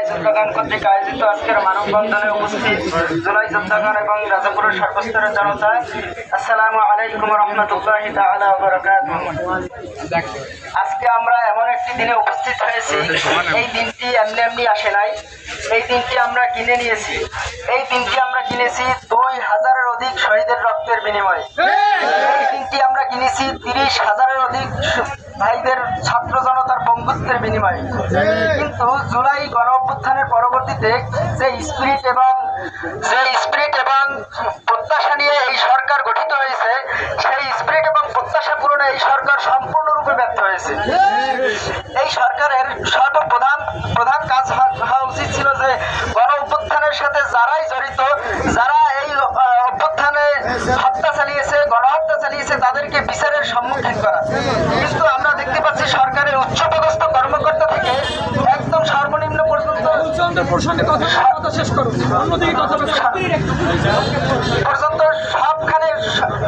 যোদ্ধাগণ কর্তৃক আয়োজিত আজকের মানববন্ধনে উপস্থিত জুলাই যোদ্ধাগণ এবং রাজাপুরের সর্বস্তরের জনতা, আসসালামু আলাইকুম রহমতুল্লাহি তাআলা ওয়া বারাকাতুহু। আজকে আমরা এমন একটি দিনে উপস্থিত হয়েছি, এই দিনটি এমনি এমনি আসে নাই। এই দিনটি আমরা কিনে নিয়েছি। এই দিনটি আমরা কিনেছি 2000-এর অধিক শহীদের রক্তের বিনিময়ে। এই দিনটি আমরা কিনেছি 30,000-এর অধিক ভাইদের ছাত্র জনতার বন্ধুত্বের বিনিময়ে। কিন্তু জুলাই গণ অভ্যুত্থানের পরবর্তীতে যে স্পিরিট এবং প্রত্যাশা নিয়ে এই সরকার গঠিত হয়েছে, সেই স্পিরিট এবং প্রত্যাশা পূরণে এই সরকার সম্পূর্ণরূপে ব্যর্থ হয়েছে। এই সরকারের প্রধান কাজ হওয়া উচিত ছিল যে গণ অভ্যুত্থানের সাথে যারাই জড়িত, যারা এই অভ্যুত্থানে হত্যা চালিয়েছে, গণহত্যা চালিয়েছে, তাদেরকে বিচারের সম্মুখীন করা। কিন্তু আমরা দেখতে পাচ্ছি সরকারের উচ্চপদস্থ কর্মকর্তা থেকে একদম সর্বনিম্ন পর্যন্ত সবখানে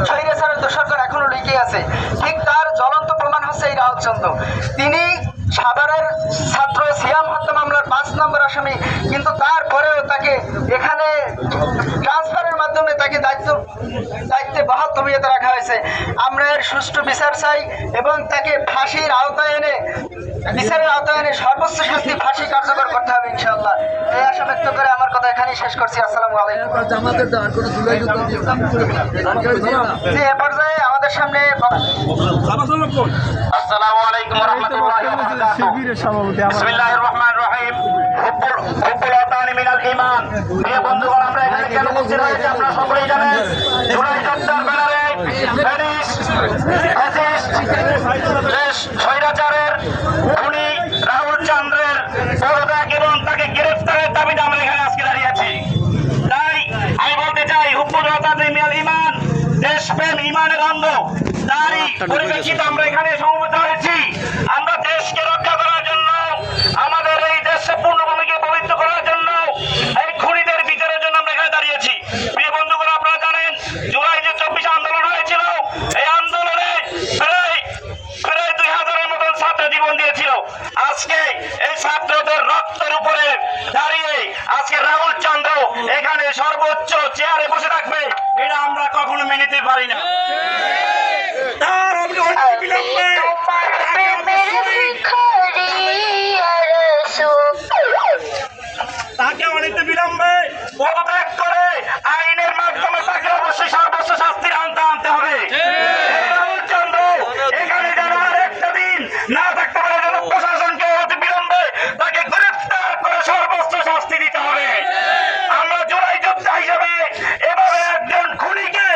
স্বৈরাচারের দোষরগণ এখনো লিখে আছে। ঠিক তার জ্বলন্ত প্রমাণ হচ্ছে এই রাহুল চন্দ্র। তিনি সাভারের ছাত্র সিয়াম হত্যা মামলার 5 নম্বর আসামি, কিন্তু তারপরেও তাকে এখানে ট্রান্সফারের মাধ্যমে তাকে দায়িত্বে বহাল তবিয়তে রাখা হয়েছে। আমরা এর সুষ্ঠু বিচার চাই এবং তাকে ফাঁসির আওতায় এনে সর্বোচ্চ শাস্তি ফাঁসি কার্যকর করতে হবে ইনশাআল্লাহ। এই আশা ব্যক্ত করে আমার কথা এখানেই শেষ করছি। আসসালামু আলাইকুম। এ পর্যায়ে আমাদের সামনে আসসালামু আলাইকুম ওয়া রাহমাতুল্লাহি ওয়া বারাকাতুহু। বিসমিল্লাহির রহমানির রহিম। হুব্বুল ওয়াতানি মিনাল ঈমান। প্রিয় বন্ধুগণ, আমরা এখানে কেন উপস্থিত হয়েছি আপনারা সকলেই জানেন। জুলাই যোদ্ধার ব্যানারে স্বৈরাচারের খুনি রাহুল চন্দ্রের পদত্যাগ এবং তাকে গ্রেফতারের দাবিতে আমরা এখানে আজকে দাঁড়িয়ে আছি। তাই আমি বলতে চাই, হুব্বুল ওয়াতানি মিনাল ঈমান, দেশপ্রেম ঈমানের অঙ্গ। তাই পরিপ্রেক্ষিতে আমরা এখানে সমবেত হয়েছি। আমরা দেশকে রক্ষা করার জন্য, আমাদের এই দেশে পূর্ণভূমিকে পবিত্র করার জন্য, এই খুনিদের বিচারের জন্য আমরা এখানে দাঁড়িয়েছি। প্রিয় বন্ধুগণ, আপনারা জানেন জুলাই যে 24 আন্দোলন হয়েছিল, এই আন্দোলনে প্রায় 2000-এর মতন ছাত্র জীবন দিয়েছিল। আজকে এই ছাত্রদের রক্তের উপরে দাঁড়িয়ে আজকে রাহুল চন্দ্র এখানে সর্বোচ্চ চেয়ারে বসে থাকবে, এটা আমরা কখনো মেনে নিতে পারি না। তাকে অনেক বিলম্বে পদত্যাগ করে আইনের মাধ্যমে তাকে অবশ্যই সর্বোচ্চ শাস্তির আওতায় আনতে হবে। রাহুল চন্দ্র এখানে যেন আর একটা দিন না থাকতে পারে, যেন প্রশাসনকে অতি বিলম্বে তাকে গ্রেফতার করে সর্বোচ্চ শাস্তি দিতে হবে। আমরা জুলাই যোদ্ধা হিসেবে এভাবে একজন খুনিকে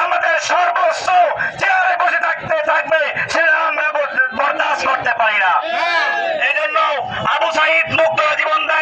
আমাদের সর্বোচ্চ চেয়ারে বসে থাকবে সেটা আমরা বরদাস্ত করতে পারি না। এই জন্য আবু সাঈদ মুক্ত জীবন দেয়